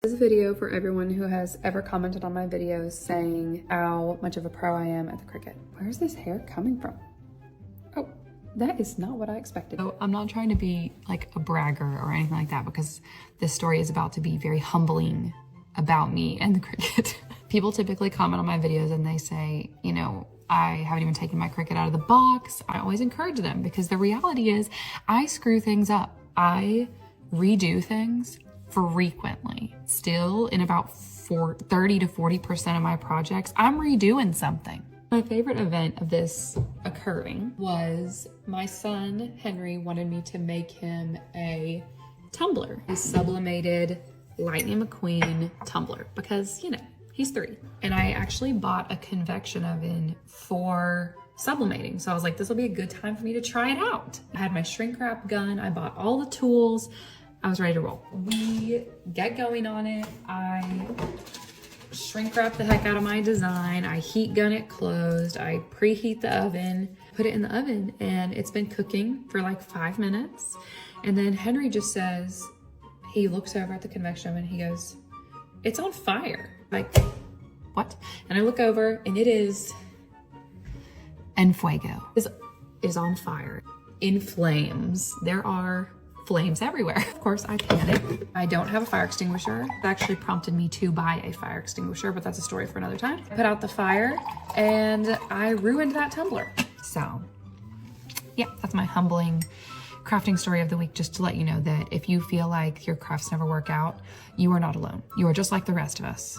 This video for everyone who has ever commented on my videos saying how much of a pro I am at the Cricut. Where's this hair coming from? Oh, that is not what I expected. So I'm not trying to be like a bragger or anything like that, because this story is about to be very humbling about me and the Cricut. People typically comment on my videos and they say, you know, I haven't even taken my Cricut out of the box. I always encourage them because the reality is I screw things up. I redo things frequently. Still, in about 30 to 40% of my projects, I'm redoing something. My favorite event of this occurring was my son, Henry, wanted me to make him a tumbler, a sublimated Lightning McQueen tumbler, because, you know, he's 3. And I actually bought a convection oven for sublimating. So I was like, this will be a good time for me to try it out. I had my shrink wrap gun. I bought all the tools. I was ready to roll. We get going on it. I shrink wrap the heck out of my design. I heat gun it closed. I preheat the oven, put it in the oven, and it's been cooking for like 5 minutes. And then Henry just says, he looks over at the convection oven, he goes, "It's on fire." Like, what? And I look over and it is en fuego. It is on fire, in flames. There are flames everywhere. Of course, I panic. I don't have a fire extinguisher. It actually prompted me to buy a fire extinguisher, but that's a story for another time. I put out the fire and I ruined that tumbler. So yeah, that's my humbling crafting story of the week, just to let you know that if you feel like your crafts never work out, you are not alone. You are just like the rest of us.